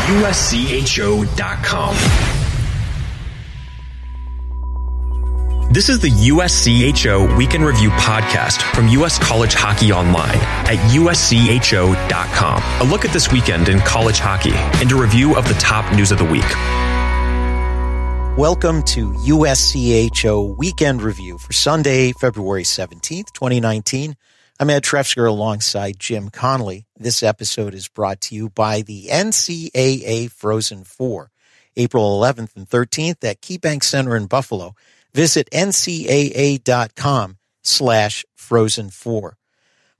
USCHO.com. This is the USCHO Weekend Review podcast from U.S. College Hockey Online at USCHO.com. A look at this weekend in college hockey and a review of the top news of the week. Welcome to USCHO Weekend Review for Sunday, February 17th, 2019. I'm Ed Trefzger alongside Jim Connelly. This episode is brought to you by the NCAA Frozen Four, April 11th and 13th at KeyBank Center in Buffalo. Visit ncaa.com/Frozen4.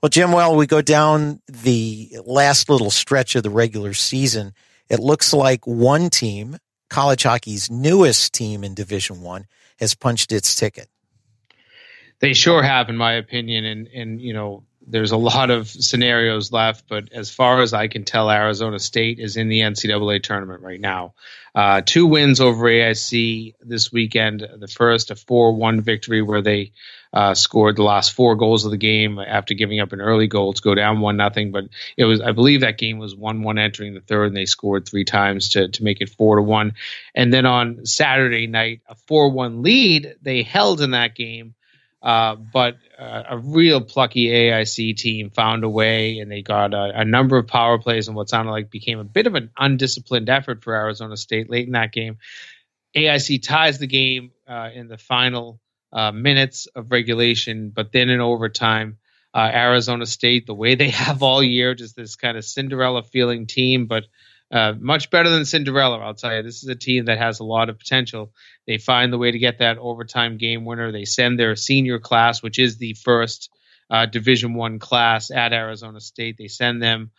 Well, Jim, while we go down the last little stretch of the regular season, it looks like one team, college hockey's newest team in Division I, has punched its ticket. They sure have, in my opinion, and you know, there's a lot of scenarios left, but as far as I can tell, Arizona State is in the NCAA tournament right now. 2 wins over ASU this weekend. The first, a 4-1 victory where they scored the last 4 goals of the game after giving up an early goal to go down 1-0. But it was, I believe that game was 1-1 entering the third, and they scored 3 times to make it 4-1. And then on Saturday night, a 4-1 lead they held in that game. But a real plucky AIC team found a way, and they got a number of power plays and what sounded like became a bit of an undisciplined effort for Arizona State late in that game. AIC ties the game in the final minutes of regulation, but then in overtime, Arizona State, the way they have all year, just this kind of Cinderella feeling team, but much better than Cinderella, I'll tell you. This is a team that has a lot of potential. They find the way to get that overtime game winner. They send their senior class, which is the first Division I class at Arizona State. They send them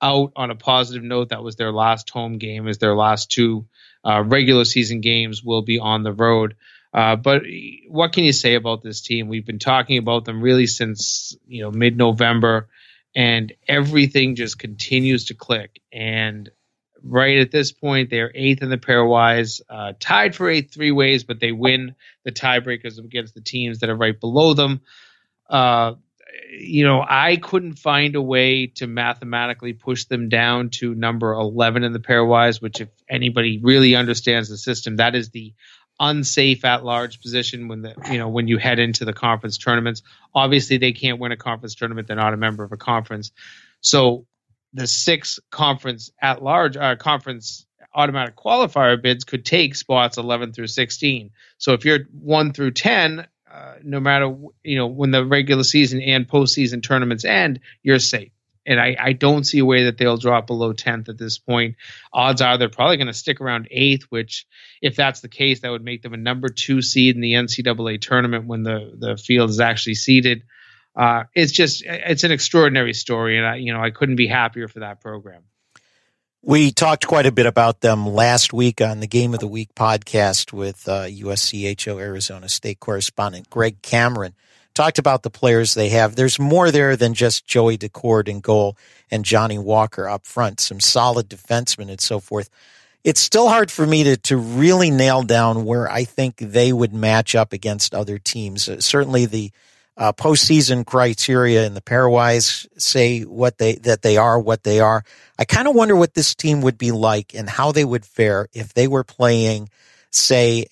out on a positive note. That was their last home game, as their last 2 regular season games will be on the road. But what can you say about this team? We've been talking about them really since mid-November, and everything just continues to click. And right at this point, they're 8th in the PairWise, tied for 8th 3 ways, but they win the tiebreakers against the teams that are right below them. I couldn't find a way to mathematically push them down to number 11 in the PairWise, which, if anybody really understands the system, that is the unsafe at-large position when you head into the conference tournaments. Obviously, they can't win a conference tournament; they're not a member of a conference. So the 6 conference at-large conference automatic qualifier bids could take spots 11 through 16. So if you're 1 through 10, no matter when the regular season and postseason tournaments end, you're safe. And I don't see a way that they'll drop below 10th at this point. Odds are they're probably going to stick around 8th, which, if that's the case, that would make them a number 2 seed in the NCAA tournament when the field is actually seeded. It's an extraordinary story, and I couldn't be happier for that program. We talked quite a bit about them last week on the Game of the Week podcast with USCHO Arizona State correspondent Greg Cameron. Talked about the players they have. There's more there than just Joey DeCord in goal and Johnny Walker up front, some solid defensemen and so forth. It's still hard for me to really nail down where I think they would match up against other teams. Certainly the postseason criteria in the PairWise say that they are what they are. I kind of wonder what this team would be like and how they would fare if they were playing, say,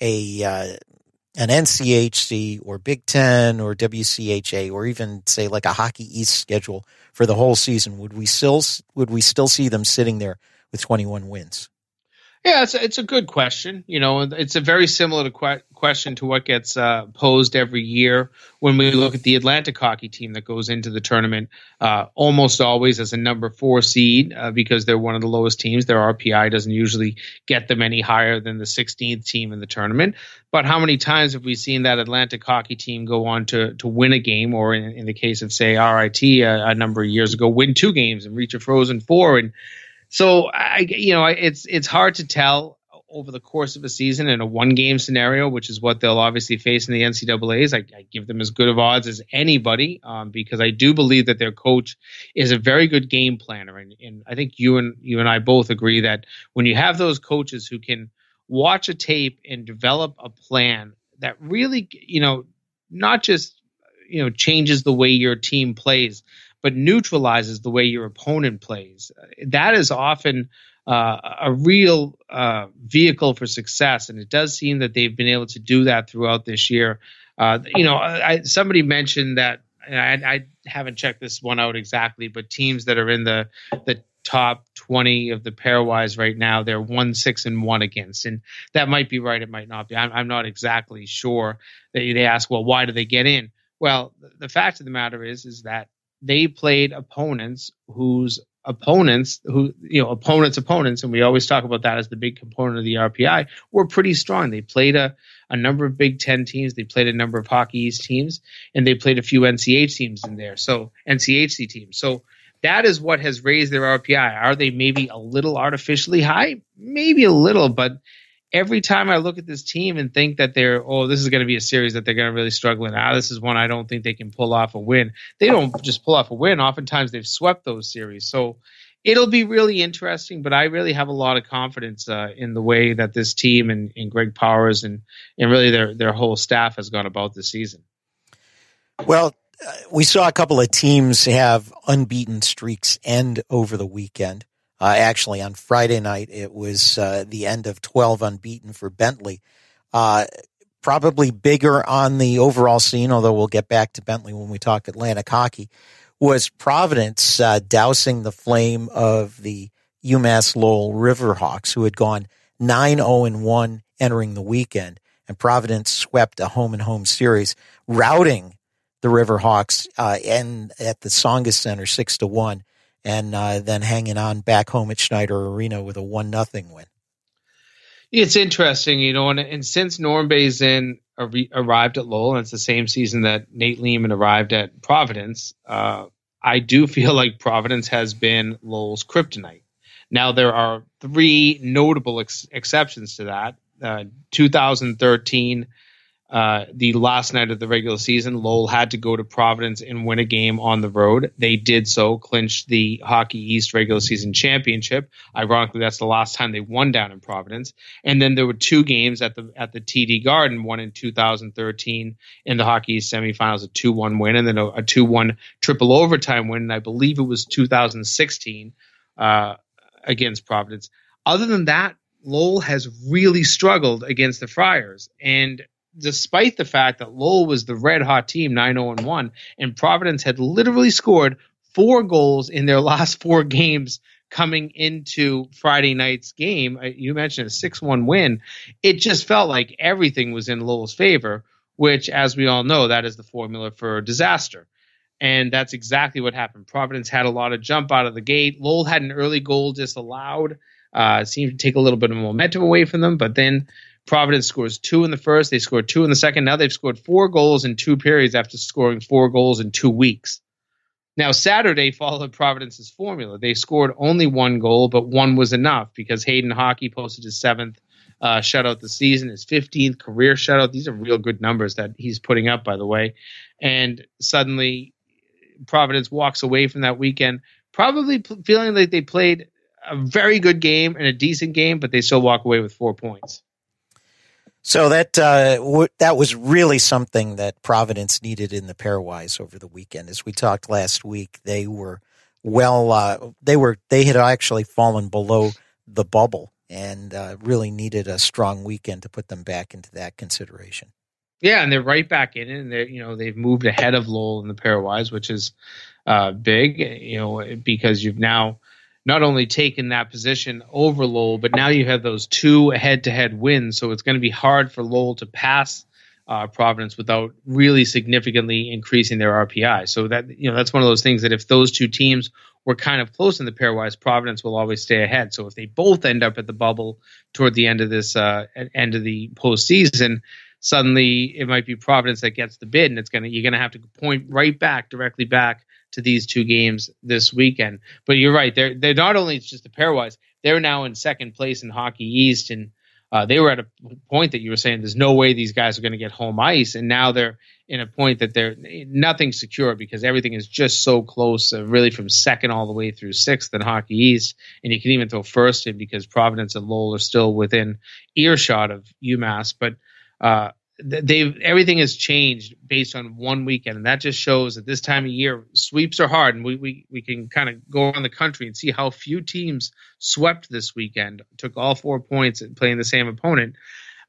an NCHC or Big Ten or WCHA, or even say like a Hockey East schedule for the whole season. Would we still see them sitting there with 21 wins? Yeah, it's a good question. It's a very similar question to what gets posed every year when we look at the Atlantic hockey team that goes into the tournament almost always as a number 4 seed because they're one of the lowest teams. Their RPI doesn't usually get them any higher than the 16th team in the tournament. But how many times have we seen that Atlantic hockey team go on to win a game, or in the case of, say, RIT a number of years ago, win 2 games and reach a Frozen Four? And so it's hard to tell over the course of a season in a 1-game scenario, which is what they'll obviously face in the NCAAs. I give them as good of odds as anybody because I do believe that their coach is a very good game planner. And I think you and I both agree that when you have those coaches who can watch a tape and develop a plan that really, not just, changes the way your team plays, but neutralizes the way your opponent plays. That is often a real vehicle for success. And it does seem that they've been able to do that throughout this year. Somebody mentioned that, and I haven't checked this one out exactly, but teams that are in the top 20 of the PairWise right now, they're 1-6-1 against, and that might be right. It might not be. I'm not exactly sure. They ask, well, why do they get in? Well, the fact of the matter is that they played opponents whose opponents, and we always talk about that as the big component of the RPI, were pretty strong. They played a number of Big Ten teams, they played a number of Hockey East teams, and they played a few NCHC teams in there. So NCHC teams. So that is what has raised their RPI. Are they maybe a little artificially high? Maybe a little, but every time I look at this team and think that this is going to be a series that they're going to really struggle in. This is one I don't think they can pull off a win. They don't just pull off a win. Oftentimes they've swept those series. So it'll be really interesting, but I really have a lot of confidence in the way that this team and Greg Powers and really their whole staff has gone about this season. Well, we saw a couple of teams have unbeaten streaks end over the weekend. Actually, on Friday night, it was the end of 12 unbeaten for Bentley. Probably bigger on the overall scene, although we'll get back to Bentley when we talk Atlantic hockey, was Providence dousing the flame of the UMass Lowell Riverhawks, who had gone 9-0-1 entering the weekend. And Providence swept a home-and-home series, routing the Riverhawks at the Tsongas Center 6-1. And then hanging on back home at Schneider Arena with a 1-0 win. It's interesting, and since Norm Bazin arrived at Lowell, and it's the same season that Nate Lehman arrived at Providence, I do feel like Providence has been Lowell's kryptonite. Now, there are three notable exceptions to that. 2013, the last night of the regular season, Lowell had to go to Providence and win a game on the road. They did so, clinched the Hockey East regular season championship. Ironically, that's the last time they won down in Providence. And then there were two games at the TD Garden, one in 2013 in the Hockey East semifinals, a 2-1 win, and then a 2-1 triple overtime win. And I believe it was 2016 against Providence. Other than that, Lowell has really struggled against the Friars. And despite the fact that Lowell was the red-hot team, 9-0-1, and Providence had literally scored 4 goals in their last 4 games coming into Friday night's game. You mentioned a 6-1 win. It just felt like everything was in Lowell's favor, which, as we all know, that is the formula for disaster. And that's exactly what happened. Providence had a lot of jump out of the gate. Lowell had an early goal disallowed. Seemed to take a little bit of momentum away from them, but then Providence scores 2 in the first. They scored 2 in the second. Now they've scored 4 goals in 2 periods after scoring 4 goals in 2 weeks. Now, Saturday followed Providence's formula. They scored only 1 goal, but 1 was enough because Hayden Hockey posted his 7th shutout this season, his 15th career shutout. These are real good numbers that he's putting up, by the way. And suddenly Providence walks away from that weekend probably feeling like they played a very good game and a decent game, but they still walk away with 4 points. So that was really something that Providence needed in the PairWise over the weekend. As we talked last week, they were they had actually fallen below the bubble and really needed a strong weekend to put them back into that consideration. Yeah, and they're right back in it, and they've moved ahead of Lowell in the PairWise, which is big, because you've now not only taken that position over Lowell, but now you have those 2 head-to-head wins. So it's going to be hard for Lowell to pass Providence without really significantly increasing their RPI. So that's one of those things that if those 2 teams were kind of close in the PairWise, Providence will always stay ahead. So if they both end up at the bubble toward the end of this end of the postseason, suddenly it might be Providence that gets the bid, and you're gonna have to point directly back to these 2 games this weekend. But you're right. They're not only it's just the PairWise, they're now in second place in Hockey East, and they were at a point that you were saying there's no way these guys are going to get home ice, and now they're in a point that they're nothing secure because everything is just so close, really from second all the way through 6th in Hockey East, and you can even throw first in because Providence and Lowell are still within earshot of UMass. But everything has changed based on one weekend, and that just shows that this time of year sweeps are hard. And we can kind of go around the country and see how few teams swept this weekend, took all 4 points and playing the same opponent.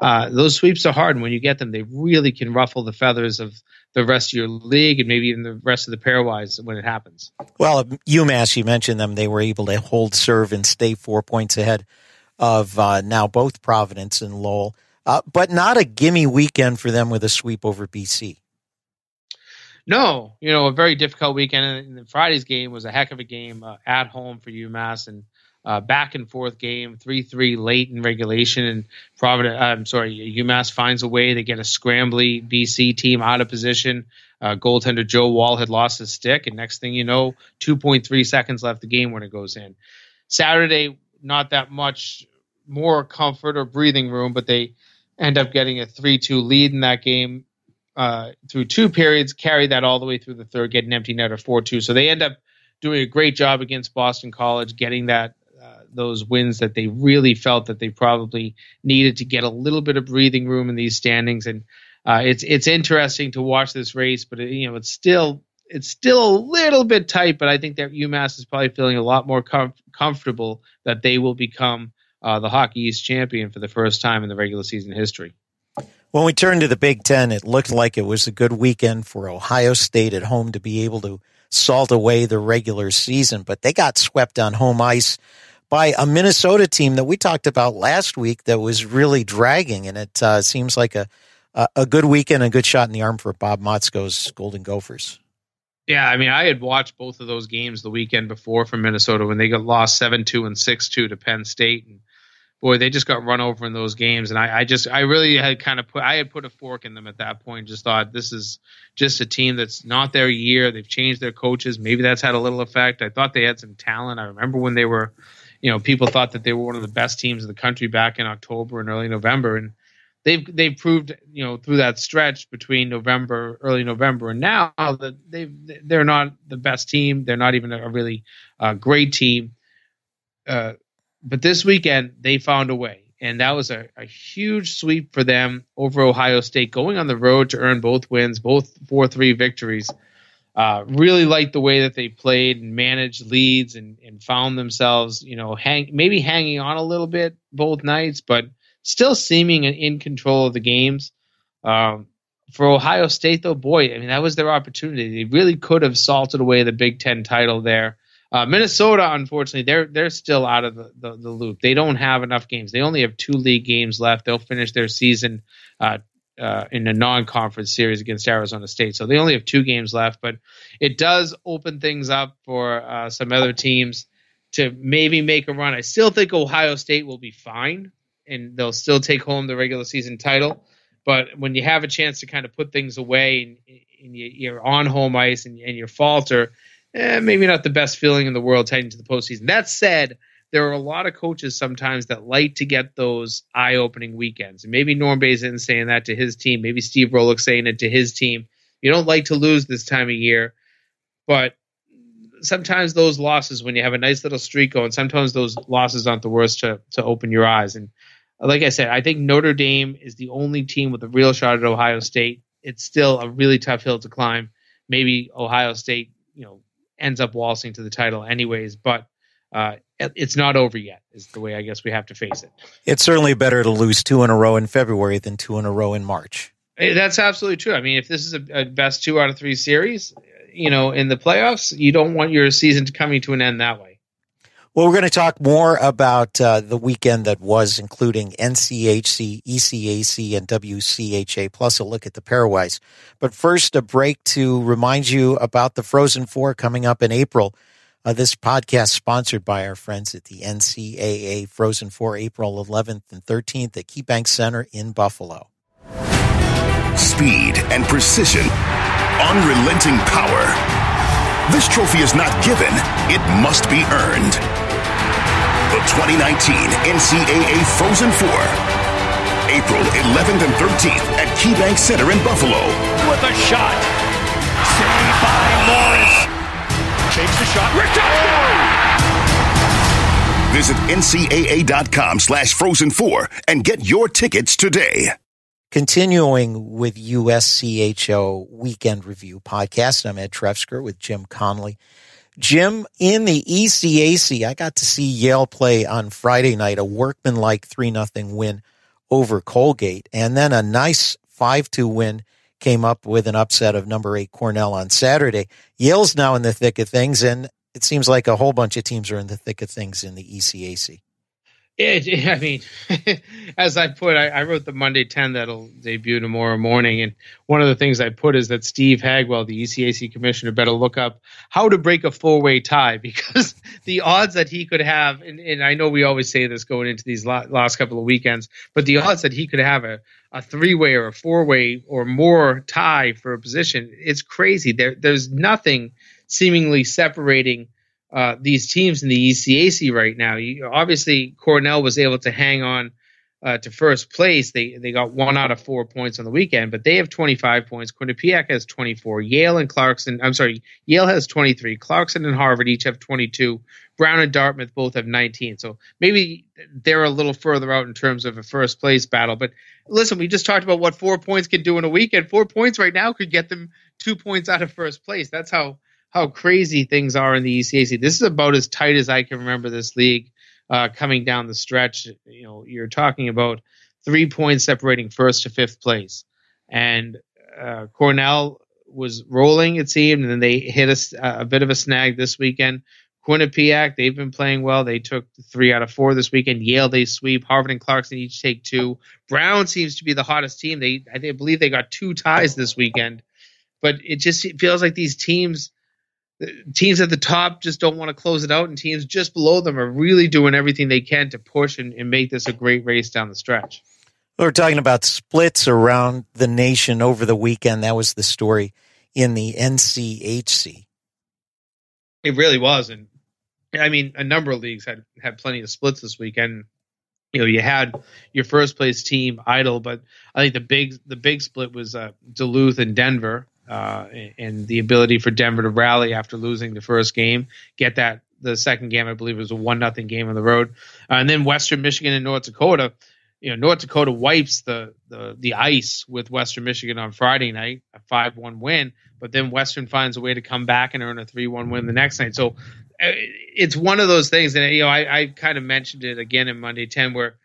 Those sweeps are hard, and when you get them, they really can ruffle the feathers of the rest of your league and maybe even the rest of the PairWise when it happens. Well, UMass, you mentioned them. They were able to hold serve and stay 4 points ahead of now both Providence and Lowell. But not a gimme weekend for them with a sweep over BC. No, a very difficult weekend. And Friday's game was a heck of a game at home for UMass, and back and forth game, 3-3 late in regulation. And UMass finds a way to get a scrambly BC team out of position. Goaltender Joe Wall had lost his stick, and next thing you know, 2.3 seconds left the game when it goes in. Saturday, not that much more comfort or breathing room, but they end up getting a 3-2 lead in that game through 2 periods, carry that all the way through the third, get an empty netter 4-2. So they end up doing a great job against Boston College, getting that those wins that they really felt that they probably needed to get a little bit of breathing room in these standings. And it's interesting to watch this race, but it's still a little bit tight. But I think that UMass is probably feeling a lot more comfortable that they will become the Hockey East champion for the first time in the regular season history. When we turn to the Big Ten, it looked like it was a good weekend for Ohio State at home to be able to salt away the regular season, but they got swept on home ice by a Minnesota team that we talked about last week that was really dragging, and it seems like a good weekend, a good shot in the arm for Bob Motzko's Golden Gophers. Yeah, I mean, I had watched both of those games the weekend before from Minnesota when they got lost 7-2 and 6-2 to Penn State, and boy, they just got run over in those games. And I really had put a fork in them at that point. Just thought this is just a team that's not their year. They've changed their coaches. Maybe that's had a little effect. I thought they had some talent. I remember when they were, people thought that they were one of the best teams in the country back in October and early November. And they've proved, through that stretch between early November and now that they're not the best team. They're not even a really great team. But this weekend, they found a way, and that was a huge sweep for them over Ohio State, going on the road to earn both wins, both 4-3 victories. Really liked the way that they played and managed leads and found themselves, maybe hanging on a little bit both nights, but still seeming in control of the games. For Ohio State, though, boy, I mean, that was their opportunity. They really could have salted away the Big Ten title there. Minnesota, unfortunately, they're still out of the loop. They don't have enough games. They only have 2 league games left. They'll finish their season in a non-conference series against Arizona State. So they only have 2 games left. But it does open things up for some other teams to maybe make a run. I still think Ohio State will be fine, and they'll still take home the regular season title. But when you have a chance to kind of put things away and you're on home ice and you falter, maybe not the best feeling in the world heading to the postseason. That said, there are a lot of coaches sometimes that like to get those eye-opening weekends. And maybe Norm Bazin saying that to his team. Maybe Steve Rolick saying it to his team. You don't like to lose this time of year. But sometimes those losses, when you have a nice little streak going, sometimes those losses aren't the worst to open your eyes. And like I said, I think Notre Dame is the only team with a real shot at Ohio State. It's still a really tough hill to climb. Maybe Ohio State, ends up waltzing to the title anyways, but it's not over yet is the way I guess we have to face it. It's certainly better to lose 2 in a row in February than 2 in a row in March. That's absolutely true. I mean, if this is a best 2 out of 3 series, in the playoffs, you don't want your season coming to an end that way. Well, we're going to talk more about the weekend that was, including NCHC, ECAC, and WCHA, plus a look at the PairWise. But first, a break to remind you about the Frozen Four coming up in April. This podcast sponsored by our friends at the NCAA Frozen Four, April 11th and 13th at KeyBank Center in Buffalo. Speed and precision, unrelenting power. This trophy is not given, it must be earned. The 2019 NCAA Frozen Four, April 11th and 13th at KeyBank Center in Buffalo. With a shot, saved by Morris. Takes the shot, Visit ncaa.com/Frozen4 and get your tickets today. Continuing with USCHO Weekend Review podcast, I'm Ed Trefzger with Jim Connelly. Jim, in the ECAC, I got to see Yale play on Friday night, a workmanlike 3-0 win over Colgate, and then a nice 5-2 win came up with an upset of number 8 Cornell on Saturday. Yale's now in the thick of things, and it seems like a whole bunch of teams are in the thick of things in the ECAC. I mean, as I put, I wrote the Monday 10 that'll debut tomorrow morning. And one of the things I put is that Steve Hagwell, the ECAC commissioner, better look up how to break a 4-way tie, because the odds that he could have, and I know we always say this going into these last couple of weekends, but the odds that he could have a 3-way or a 4-way or more tie for a position, it's crazy. There's nothing seemingly separating these teams in the ECAC right now. Obviously, Cornell was able to hang on to first place. They got 1 out of 4 points on the weekend, but they have 25 points. Quinnipiac has 24. Yale has 23. Clarkson and Harvard each have 22. Brown and Dartmouth both have 19. So maybe they're a little further out in terms of a first place battle. But listen, we just talked about what 4 points can do in a weekend. 4 points right now could get them 2 points out of first place. That's how crazy things are in the ECAC. This is about as tight as I can remember this league coming down the stretch. You know, you're talking about 3 points separating first to fifth place. And Cornell was rolling, it seemed, and then they hit a bit of a snag this weekend. Quinnipiac, they've been playing well. They took 3 out of 4 this weekend. Yale, they sweep. Harvard and Clarkson each take 2. Brown seems to be the hottest team. I believe they got 2 ties this weekend. But it feels like these teams at the top just don't want to close it out, and teams just below them are really doing everything they can to push and make this a great race down the stretch. We're talking about splits around the nation over the weekend. That was the story in the NCHC. It really was. And I mean, a number of leagues had plenty of splits this weekend. You know, you had your first place team idle, but I think the big split was Duluth and Denver. And the ability for Denver to rally after losing the first game, get the second game, I believe it was a 1-0 game on the road. And then Western Michigan and North Dakota. You know, North Dakota wipes the ice with Western Michigan on Friday night, a 5-1 win, but then Western finds a way to come back and earn a 3-1 win the next night. So it's one of those things, and you know, I kind of mentioned it again in Monday 10, where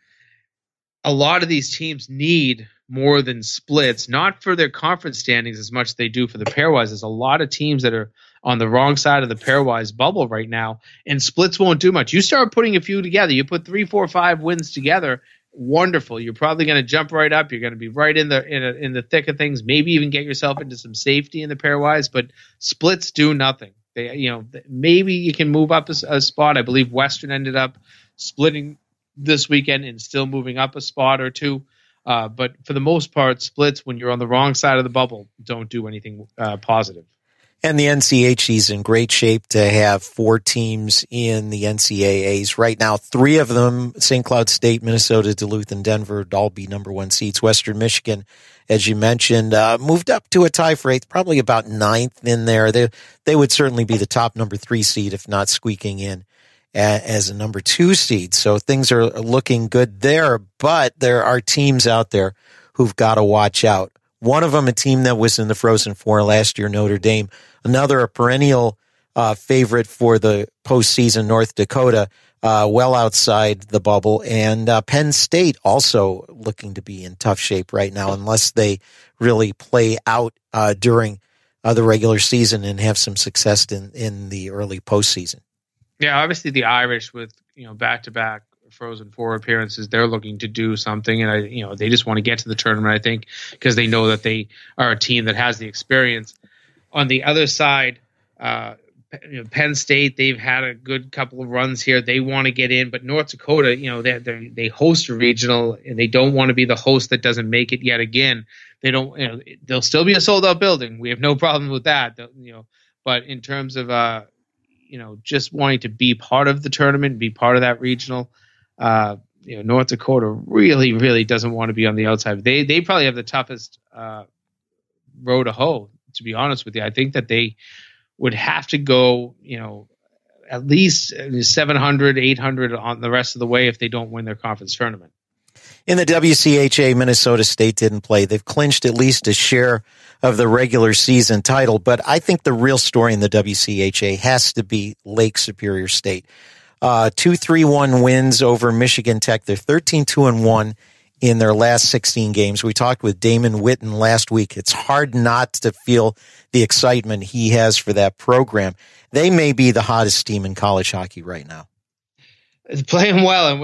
a lot of these teams need more than splits, not for their conference standings as much as they do for the PairWise. There's a lot of teams that are on the wrong side of the PairWise bubble right now, and splits won't do much. You start putting a few together. You put 3, 4, 5 wins together, wonderful. You're probably going to jump right up. You're going to be right in the thick of things, maybe even get yourself into some safety in the PairWise, but splits do nothing. Maybe you can move up a spot. I believe Western ended up splitting this weekend and still moving up a spot or two. But for the most part, splits, when you're on the wrong side of the bubble, don't do anything positive. And the NCHC is in great shape to have 4 teams in the NCAAs. Right now, 3 of them, St. Cloud State, Minnesota, Duluth, and Denver, would all be number 1 seeds. Western Michigan, as you mentioned, moved up to a tie for 8th, probably about 9th in there. They would certainly be the top number 3 seed, if not squeaking in as a number 2 seed. So things are looking good there, but there are teams out there who've got to watch out. One of them, a team that was in the Frozen Four last year, Notre Dame. Another, a perennial favorite for the postseason, North Dakota, well outside the bubble. And Penn State also looking to be in tough shape right now, unless they really play out during the regular season and have some success in the early postseason. Yeah, obviously the Irish with back-to-back Frozen Four appearances, they're looking to do something, and they just want to get to the tournament, I think, because they know that they are a team that has the experience. On the other side, Penn State, they've had a good couple of runs here. They want to get in, but North Dakota, they host a regional, and they don't want to be the host that doesn't make it yet again. They don't, they'll still be a sold-out building. We have no problem with that, but in terms of just wanting to be part of the tournament, be part of that regional. North Dakota really, really doesn't want to be on the outside. They probably have the toughest row to hoe, to be honest with you. I think that they would have to go, at least 700, 800 on the rest of the way if they don't win their conference tournament. In the WCHA, Minnesota State didn't play. They've clinched at least a share of the regular season title, but I think the real story in the WCHA has to be Lake Superior State. 2-3-1 wins over Michigan Tech. They're 13-2-1 in their last 16 games. We talked with Damon Witten last week. It's hard not to feel the excitement he has for that program. They may be the hottest team in college hockey right now. It's playing well,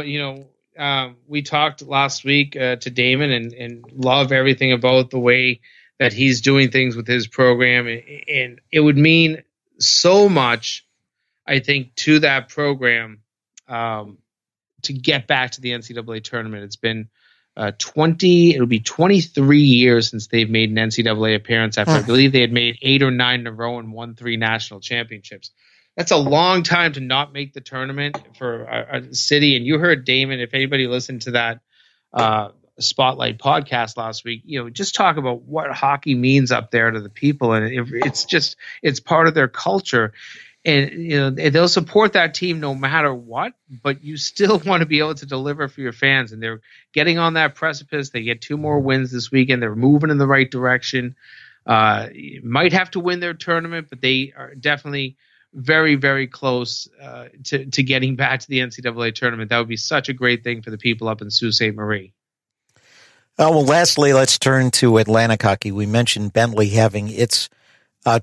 and we talked last week to Damon and love everything about the way that he's doing things with his program, and it would mean so much, I think, to that program to get back to the NCAA tournament. It's been it'll be 23 years since they've made an NCAA appearance after I believe they had made 8 or 9 in a row and won 3 national championships. That's a long time to not make the tournament for a city. And you heard Damon, if anybody listened to that Spotlight podcast last week, just talk about what hockey means up there to the people. And it's part of their culture. And they'll support that team no matter what, but you still want to be able to deliver for your fans. And they're getting on that precipice. They get 2 more wins this weekend. They're moving in the right direction. Might have to win their tournament, but they are definitely very, very close to getting back to the NCAA tournament. That would be such a great thing for the people up in Sault Ste. Marie. Well, lastly, let's turn to Atlantic hockey. We mentioned Bentley having its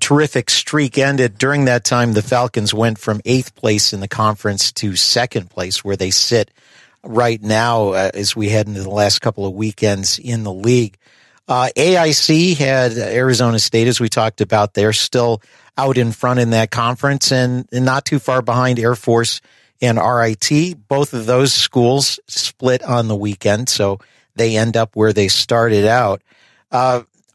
terrific streak ended. During that time, the Falcons went from 8th place in the conference to 2nd place, where they sit right now as we head into the last couple of weekends in the league. AIC had Arizona State, as we talked about. They're still out in front in that conference and not too far behind Air Force and RIT. Both of those schools split on the weekend, so they end up where they started out.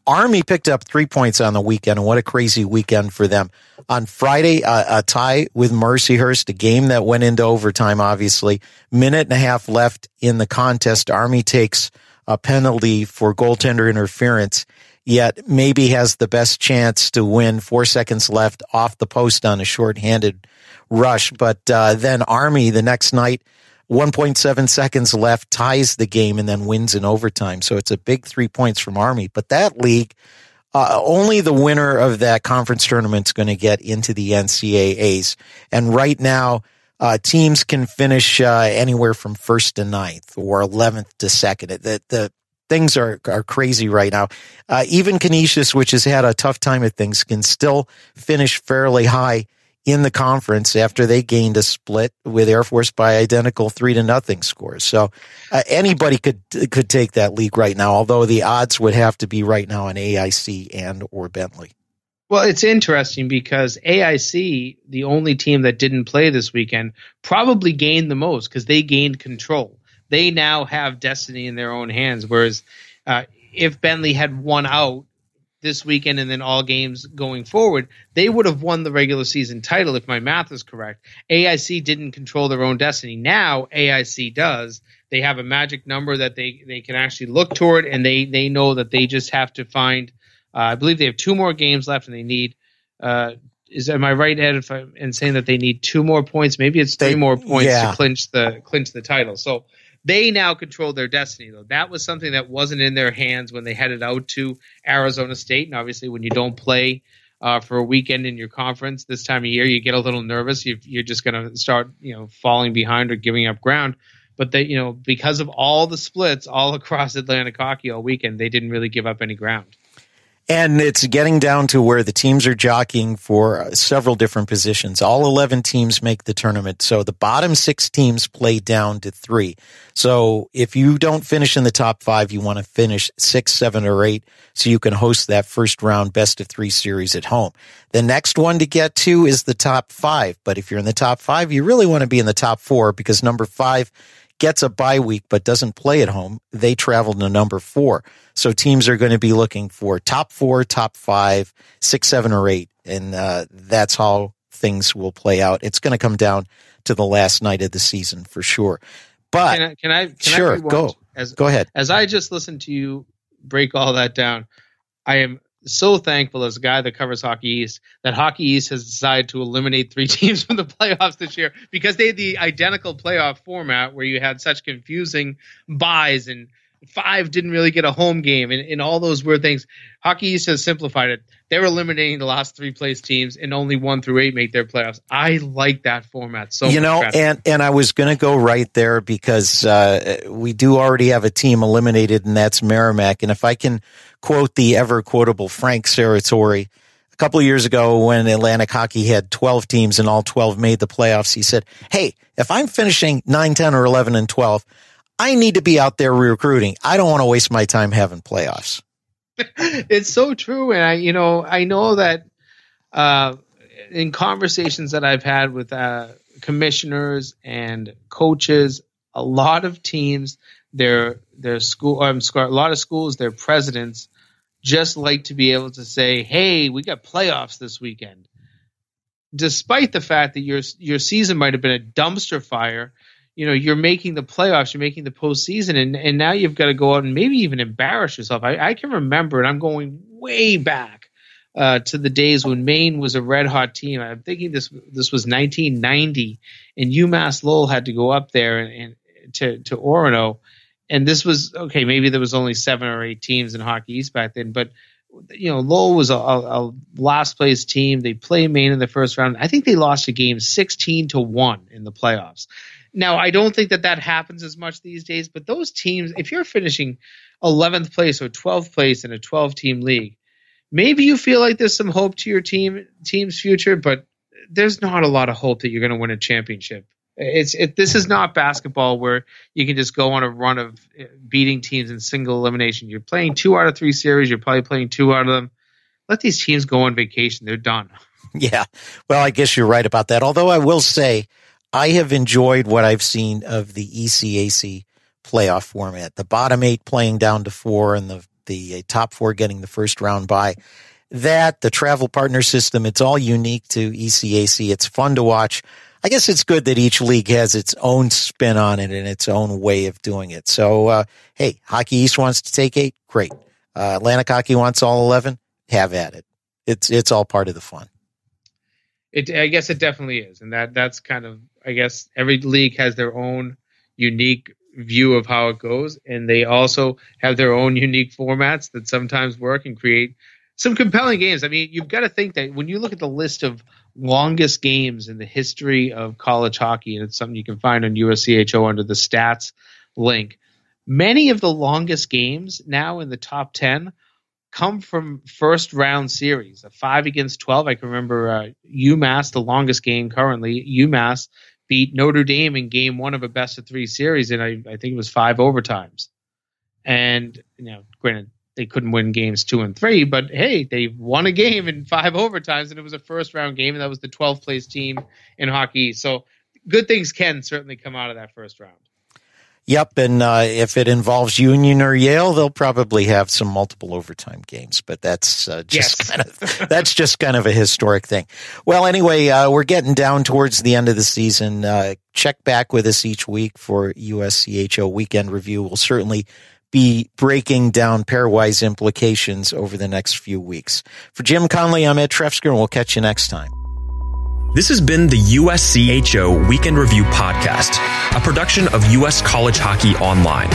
Army picked up 3 points on the weekend, and what a crazy weekend for them. On Friday, a tie with Mercyhurst, a game that went into overtime, obviously. 1.5 minutes left in the contest. Army takes a penalty for goaltender interference, yet maybe has the best chance to win. 4 seconds left off the post on a shorthanded rush. But then Army the next night, 1.7 seconds left, ties the game and then wins in overtime. So it's a big 3 points from Army. But that league, only the winner of that conference tournament is going to get into the NCAAs. And right now, teams can finish anywhere from 1st to 9th or 11th to 2nd. The things are crazy right now. Even Canisius, which has had a tough time at things, can still finish fairly high in the conference after they gained a split with Air Force by identical 3-0 scores. So anybody could take that league right now, although the odds would have to be right now on AIC and or Bentley. Well, it's interesting because AIC, the only team that didn't play this weekend, probably gained the most because they gained control. They now have destiny in their own hands, whereas if Bentley had won out this weekend and then all games going forward, they would have won the regular season title if my math is correct. AIC didn't control their own destiny. Now AIC does. They have a magic number that they can actually look toward, and they know that they just have to find I believe they have 2 more games left, and they need am I right, Ed, in saying that they need 2 more points? Maybe it's 3 more points to clinch the title. So they now control their destiny, though. That was something that wasn't in their hands when they headed out to Arizona State. And obviously, when you don't play for a weekend in your conference this time of year, you get a little nervous. You're just going to start, falling behind or giving up ground. But they, because of all the splits all across Atlantic hockey all weekend, they didn't really give up any ground. And it's getting down to where the teams are jockeying for several different positions. All 11 teams make the tournament. So the bottom 6 teams play down to 3. So if you don't finish in the top 5, you want to finish 6, 7, or 8 so you can host that first round best of 3 series at home. The next one to get to is the top 5. But if you're in the top 5, you really want to be in the top 4 because number 5 gets a bye week but doesn't play at home. They travel to number 4. So teams are going to be looking for top 4, top 5, 6, 7, or 8. And that's how things will play out. It's going to come down to the last night of the season for sure. But can I sure, go ahead. As I just listened to you break all that down, I am so thankful as a guy that covers Hockey East that Hockey East has decided to eliminate 3 teams from the playoffs this year, because they had the identical playoff format where you had such confusing buys and 5 didn't really get a home game and all those weird things. Hockey East has simplified it. They're eliminating the last 3 place teams, and only 1 through 8 make their playoffs. I like that format so much better. And I was going to go right there because we do already have a team eliminated, and that's Merrimack. And if I can quote the ever quotable Frank Serratori, a couple of years ago when Atlantic Hockey had 12 teams and all 12 made the playoffs, he said, "Hey, if I'm finishing 9, 10, or 11 and 12, I need to be out there recruiting. I don't want to waste my time having playoffs." It's so true. And I know that in conversations that I've had with commissioners and coaches, a lot of teams, a lot of schools, their presidents just like to be able to say, "Hey, we got playoffs this weekend," despite the fact that your season might have been a dumpster fire. You're making the playoffs, you're making the postseason, and now you've got to go out and maybe even embarrass yourself. I can remember, and I'm going way back to the days when Maine was a red hot team. I'm thinking this was 1990, and UMass Lowell had to go up there and to Orono, and this was okay. Maybe there was only 7 or 8 teams in Hockey East back then, but Lowell was a last place team. They played Maine in the first round. I think they lost a game 16-1 in the playoffs. Now, I don't think that happens as much these days, but those teams, if you're finishing 11th place or 12th place in a 12-team league, maybe you feel like there's some hope to your team's future, but there's not a lot of hope that you're going to win a championship. This is not basketball where you can just go on a run of beating teams in single elimination. You're playing 2 out of 3 series. You're probably playing 2 out of them. Let these teams go on vacation. They're done. Yeah. Well, I guess you're right about that. Although I will say, I have enjoyed what I've seen of the ECAC playoff format. The bottom 8 playing down to 4 and the top 4 getting the first round bye. The travel partner system, it's all unique to ECAC. It's fun to watch. I guess it's good that each league has its own spin on it and its own way of doing it. So, hey, Hockey East wants to take 8, great. Atlantic Hockey wants all 11, have at it. It's all part of the fun. I guess it definitely is. And that's kind of, I guess every league has their own unique view of how it goes. And they also have their own unique formats that sometimes work and create some compelling games. I mean, you've got to think that when you look at the list of longest games in the history of college hockey, and it's something you can find on USCHO under the stats link, many of the longest games now in the top 10 come from first round series, a 5-12. I can remember UMass, the longest game currently. UMass beat Notre Dame in game 1 of a best of 3 series, and I think it was 5 overtimes. And granted, they couldn't win games 2 and 3, but hey, they won a game in 5 overtimes, and it was a first round game, and that was the 12th place team in hockey. So good things can certainly come out of that first round. Yep, and if it involves Union or Yale, they'll probably have some multiple overtime games, but that's just kind of a historic thing. Well, anyway, we're getting down towards the end of the season. Check back with us each week for USCHO Weekend Review. We'll certainly be breaking down PairWise implications over the next few weeks. For Jim Connelly, I'm Ed Trefzger, and we'll catch you next time. This has been the USCHO Weekend Review Podcast, a production of US College Hockey Online.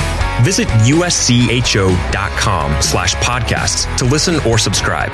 Visit uscho.com/podcasts to listen or subscribe.